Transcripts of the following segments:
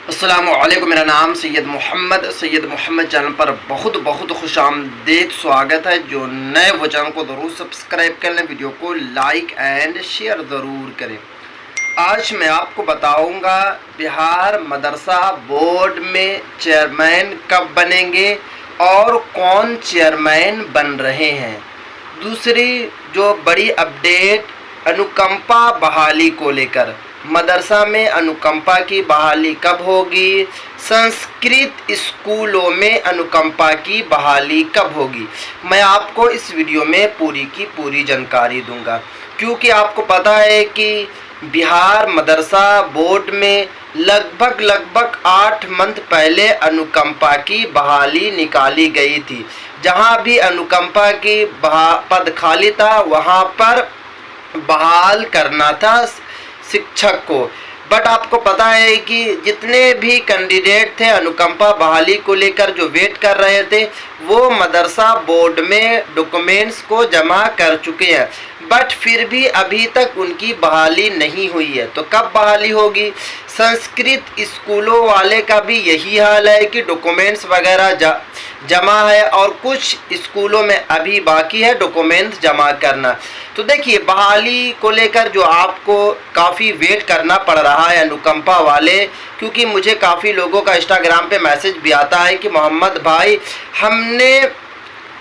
अस्सलामुअलैकुम। मेरा नाम सैयद मोहम्मद चैनल पर बहुत बहुत खुशामदीद स्वागत है। जो नए वो चैनल को ज़रूर सब्सक्राइब कर लें, वीडियो को लाइक एंड शेयर ज़रूर करें। आज मैं आपको बताऊंगा बिहार मदरसा बोर्ड में चेयरमैन कब बनेंगे और कौन चेयरमैन बन रहे हैं। दूसरी जो बड़ी अपडेट अनुकंपा बहाली को लेकर, मदरसा में अनुकंपा की बहाली कब होगी, संस्कृत स्कूलों में अनुकंपा की बहाली कब होगी, मैं आपको इस वीडियो में पूरी की पूरी जानकारी दूंगा। क्योंकि आपको पता है कि बिहार मदरसा बोर्ड में लगभग 8 मंथ पहले अनुकंपा की बहाली निकाली गई थी। जहां भी अनुकंपा की पद खाली था वहां पर बहाल करना था शिक्षक को। बट आपको पता है कि जितने भी कैंडिडेट थे अनुकंपा बहाली को लेकर जो वेट कर रहे थे, वो मदरसा बोर्ड में डॉक्यूमेंट्स को जमा कर चुके हैं, बट फिर भी अभी तक उनकी बहाली नहीं हुई है। तो कब बहाली होगी? संस्कृत स्कूलों वाले का भी यही हाल है कि डॉक्यूमेंट्स वगैरह जमा है और कुछ स्कूलों में अभी बाकी है डॉक्यूमेंट्स जमा करना। तो देखिए, बहाली को लेकर जो आपको काफ़ी वेट करना पड़ रहा है अनुकंपा वाले, क्योंकि मुझे काफ़ी लोगों का इंस्टाग्राम पे मैसेज भी आता है कि मोहम्मद भाई हमने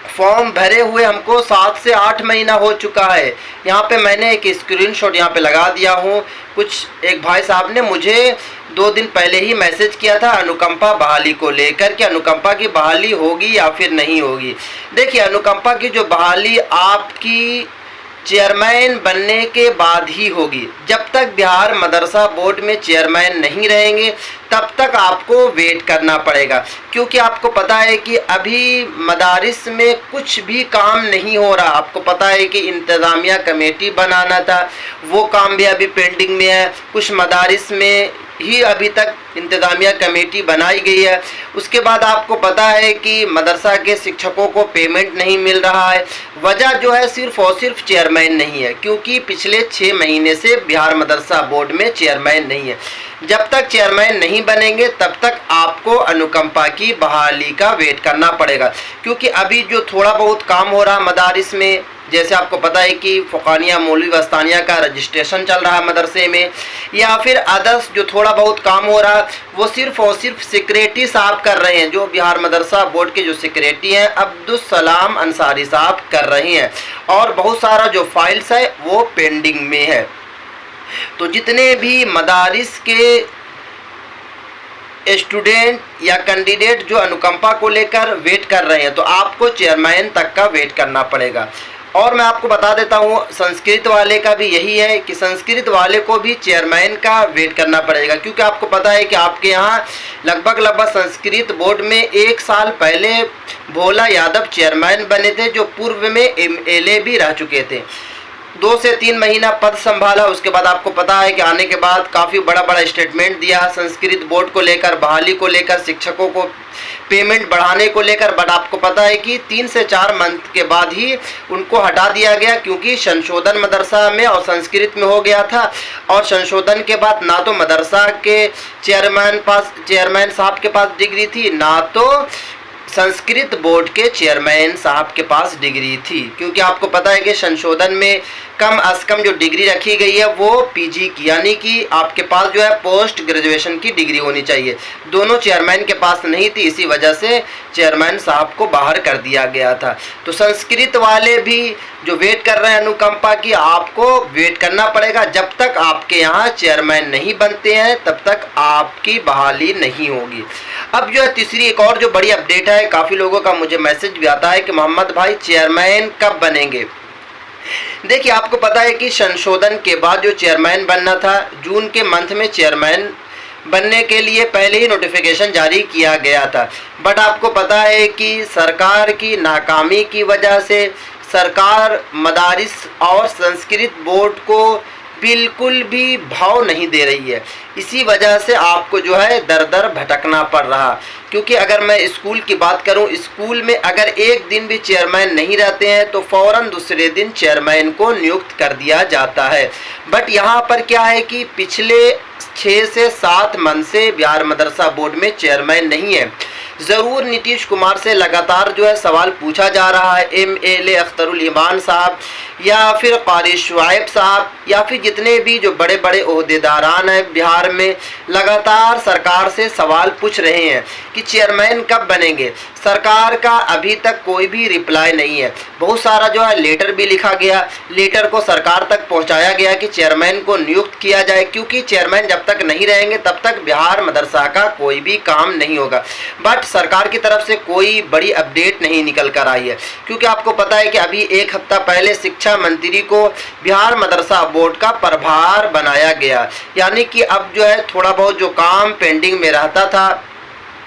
फॉर्म भरे हुए हमको 7 से 8 महीना हो चुका है। यहाँ पे मैंने एक स्क्रीनशॉट यहाँ पे लगा दिया हूँ। एक भाई साहब ने मुझे 2 दिन पहले ही मैसेज किया था अनुकंपा बहाली को लेकर कि अनुकंपा की बहाली होगी या फिर नहीं होगी। देखिए, अनुकंपा की जो बहाली आपकी चेयरमैन बनने के बाद ही होगी। जब तक बिहार मदरसा बोर्ड में चेयरमैन नहीं रहेंगे तब तक आपको वेट करना पड़ेगा। क्योंकि आपको पता है कि अभी मदारिस में कुछ भी काम नहीं हो रहा। आपको पता है कि इंतज़ामिया कमेटी बनाना था, वो काम भी अभी पेंडिंग में है। कुछ मदारिस में ही अभी तक इंतज़ामिया कमेटी बनाई गई है। उसके बाद आपको पता है कि मदरसा के शिक्षकों को पेमेंट नहीं मिल रहा है। वजह जो है सिर्फ और सिर्फ चेयरमैन नहीं है, क्योंकि पिछले 6 महीने से बिहार मदरसा बोर्ड में चेयरमैन नहीं है। जब तक चेयरमैन नहीं बनेंगे तब तक आपको अनुकंपा की बहाली का वेट करना पड़ेगा। क्योंकि अभी जो थोड़ा बहुत काम हो रहा मदारिस में, जैसे आपको पता है कि फ़ुक़ानिया मौलवी वस्तानिया का रजिस्ट्रेशन चल रहा है मदरसे में, या फिर अदर्स जो थोड़ा बहुत काम हो रहा वो सिर्फ और सिर्फ सेक्रेटरी साहब कर रहे हैं। जो बिहार मदरसा बोर्ड के जो सेक्रेटरी हैं अब्दुल सलाम अंसारी साहब कर रहे हैं, और बहुत सारा जो फाइल्स है वो पेंडिंग में है। तो जितने भी मदारिस के स्टूडेंट या कैंडिडेट जो अनुकंपा को लेकर वेट कर रहे हैं, तो आपको चेयरमैन तक का वेट करना पड़ेगा। और मैं आपको बता देता हूँ संस्कृत वाले का भी यही है कि संस्कृत वाले को भी चेयरमैन का वेट करना पड़ेगा। क्योंकि आपको पता है कि आपके यहाँ लगभग संस्कृत बोर्ड में 1 साल पहले भोला यादव चेयरमैन बने थे, जो पूर्व में MLA भी रह चुके थे। 2 से 3 महीना पद संभाला। उसके बाद आपको पता है कि आने के बाद काफ़ी बड़ा स्टेटमेंट दिया संस्कृत बोर्ड को लेकर, बहाली को लेकर, शिक्षकों को पेमेंट बढ़ाने को लेकर। बट आपको पता है कि 3 से 4 मंथ के बाद ही उनको हटा दिया गया, क्योंकि संशोधन मदरसा में और संस्कृत में हो गया था। और संशोधन के बाद ना तो मदरसा के चेयरमैन साहब के पास डिग्री थी, ना तो संस्कृत बोर्ड के चेयरमैन साहब के पास डिग्री थी। क्योंकि आपको पता है कि संशोधन में कम अज़ कम जो डिग्री रखी गई है वो PG की, यानी कि आपके पास जो है पोस्ट ग्रेजुएशन की डिग्री होनी चाहिए। दोनों चेयरमैन के पास नहीं थी, इसी वजह से चेयरमैन साहब को बाहर कर दिया गया था। तो संस्कृत वाले भी जो वेट कर रहे हैं अनुकंपा की, आपको वेट करना पड़ेगा। जब तक आपके यहाँ चेयरमैन नहीं बनते हैं तब तक आपकी बहाली नहीं होगी। अब जो है तीसरी एक और जो बड़ी अपडेट है, काफ़ी लोगों का मुझे मैसेज भी आता है कि मोहम्मद भाई चेयरमैन कब बनेंगे। देखिए, आपको पता है कि संशोधन के बाद जो चेयरमैन बनना था, जून के मंथ में चेयरमैन बनने के लिए पहले ही नोटिफिकेशन जारी किया गया था। बट आपको पता है कि सरकार की नाकामी की वजह से सरकार मदारिस और संस्कृत बोर्ड को बिल्कुल भी भाव नहीं दे रही है। इसी वजह से आपको जो है दर दर भटकना पड़ रहा। क्योंकि अगर मैं स्कूल की बात करूं, स्कूल में अगर एक दिन भी चेयरमैन नहीं रहते हैं तो फ़ौरन दूसरे दिन चेयरमैन को नियुक्त कर दिया जाता है। बट यहाँ पर क्या है कि पिछले 6 से 7 मन से बिहार मदरसा बोर्ड में चेयरमैन नहीं है। ज़रूर नीतीश कुमार से लगातार जो है सवाल पूछा जा रहा है, MLA अख्तरुल ईमान साहब या फिर क़ारी शुआइब साहब या फिर जितने भी जो बड़े बड़े ओहदेदारान हैं बिहार में, लगातार सरकार से सवाल पूछ रहे हैं कि चेयरमैन कब बनेंगे। सरकार का अभी तक कोई भी रिप्लाई नहीं है। बहुत सारा जो है लेटर भी लिखा गया, लेटर को सरकार तक पहुंचाया गया कि चेयरमैन को नियुक्त किया जाए, क्योंकि चेयरमैन जब तक नहीं रहेंगे तब तक बिहार मदरसा का कोई भी काम नहीं होगा। बट सरकार की तरफ से कोई बड़ी अपडेट नहीं निकल कर आई है, क्योंकि आपको पता है कि अभी एक हफ्ता पहले शिक्षा मंत्री को बिहार मदरसा बोर्ड का प्रभार बनाया गया। यानी कि अब जो है थोड़ा बहुत जो काम पेंडिंग में रहता था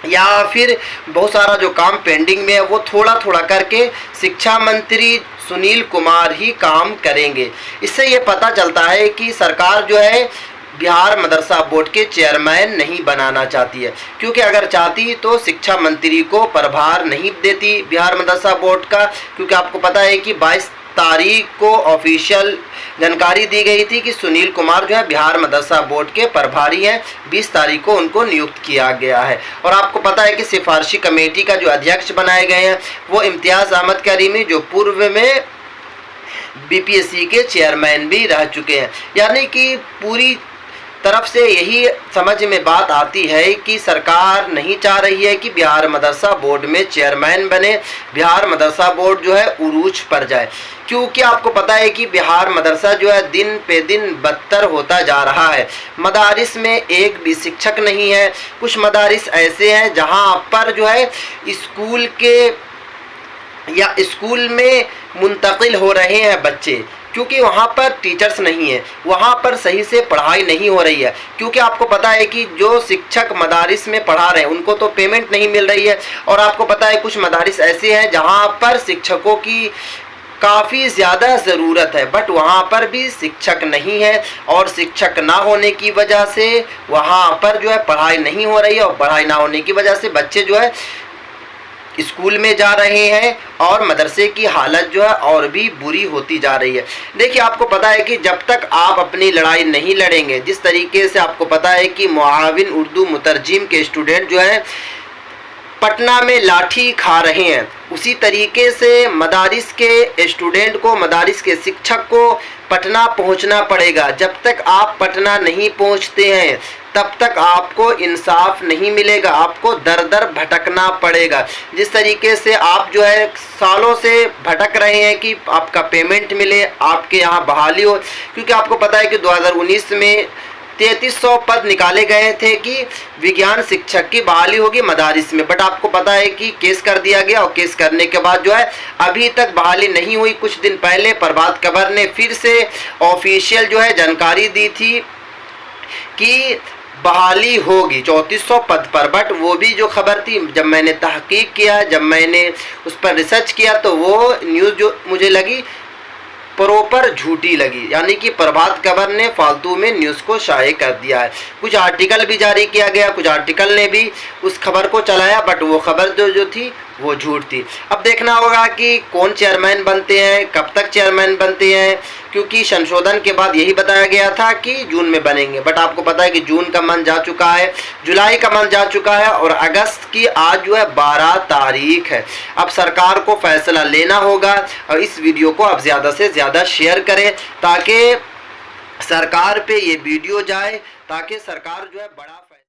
या फिर बहुत सारा जो काम पेंडिंग में है वो थोड़ा थोड़ा करके शिक्षा मंत्री सुनील कुमार ही काम करेंगे। इससे ये पता चलता है कि सरकार जो है बिहार मदरसा बोर्ड के चेयरमैन नहीं बनाना चाहती है, क्योंकि अगर चाहती तो शिक्षा मंत्री को प्रभार नहीं देती बिहार मदरसा बोर्ड का, क्योंकि आपको पता है कि 22 तारीख को ऑफिशियल जानकारी दी गई थी कि सुनील कुमार जो है बिहार मदरसा बोर्ड के प्रभारी हैं। 20 तारीख को उनको नियुक्त किया गया है। और आपको पता है कि सिफारिशी कमेटी का जो अध्यक्ष बनाए गए हैं वो इम्तियाज़ अहमद करीमी, जो पूर्व में BPSC के चेयरमैन भी रह चुके हैं। यानी कि पूरी तरफ से यही समझ में बात आती है कि सरकार नहीं चाह रही है कि बिहार मदरसा बोर्ड में चेयरमैन बने, बिहार मदरसा बोर्ड जो है उरूज पर जाए, क्योंकि आपको पता है कि बिहार मदरसा जो है दिन पे दिन बदतर होता जा रहा है। मदारिस में एक भी शिक्षक नहीं है। कुछ मदारिस ऐसे हैं जहां पर जो है स्कूल के या स्कूल में मुंतकिल हो रहे हैं बच्चे, क्योंकि वहाँ पर टीचर्स नहीं है, वहाँ पर सही से पढ़ाई नहीं हो रही है। क्योंकि आपको पता है कि जो शिक्षक मदारिस में पढ़ा रहे हैं उनको तो पेमेंट नहीं मिल रही है। और आपको पता है कुछ मदारिस ऐसे हैं जहाँ पर शिक्षकों की काफ़ी ज़्यादा ज़रूरत है, बट वहाँ पर भी शिक्षक नहीं है। और शिक्षक ना होने की वजह से वहाँ पर जो है पढ़ाई नहीं हो रही है, और पढ़ाई ना होने की वजह से बच्चे जो है स्कूल में जा रहे हैं और मदरसे की हालत जो है और भी बुरी होती जा रही है। देखिए, आपको पता है कि जब तक आप अपनी लड़ाई नहीं लड़ेंगे, जिस तरीके से आपको पता है कि मुआविन उर्दू मुतरजिम के स्टूडेंट जो हैं पटना में लाठी खा रहे हैं, उसी तरीके से मदारिस के स्टूडेंट को, मदारिस के शिक्षक को पटना पहुंचना पड़ेगा। जब तक आप पटना नहीं पहुंचते हैं तब तक आपको इंसाफ नहीं मिलेगा, आपको दर दर भटकना पड़ेगा। जिस तरीके से आप जो है सालों से भटक रहे हैं कि आपका पेमेंट मिले, आपके यहाँ बहाली हो, क्योंकि आपको पता है कि 2019 में 3300 पद निकाले गए थे कि विज्ञान शिक्षक की बहाली होगी मदारिस में, बट आपको पता है कि केस कर दिया गया, और केस करने के बाद जो है अभी तक बहाली नहीं हुई। कुछ दिन पहले प्रभात खबर ने फिर से ऑफिशियल जो है जानकारी दी थी कि बहाली होगी 3400 पद पर, बट वो भी जो खबर थी, जब मैंने तहकीक किया, जब मैंने उस पर रिसर्च किया, तो वो न्यूज़ जो मुझे लगी प्रॉपर झूठी लगी। यानी कि प्रभात खबर ने फालतू में न्यूज़ को शाये कर दिया है। कुछ आर्टिकल भी जारी किया गया, कुछ आर्टिकल ने भी उस खबर को चलाया, बट वो खबर जो थी वो झूठ थी। अब देखना होगा कि कौन चेयरमैन बनते हैं, कब तक चेयरमैन बनते हैं, क्योंकि संशोधन के बाद यही बताया गया था कि जून में बनेंगे, बट आपको पता है कि जून का मंथ जा चुका है, जुलाई का मंथ जा चुका है, और अगस्त की आज जो है 12 तारीख है। अब सरकार को फैसला लेना होगा, और इस वीडियो को आप ज़्यादा से ज़्यादा शेयर करें ताकि सरकार पे ये वीडियो जाए, ताकि सरकार जो है बड़ा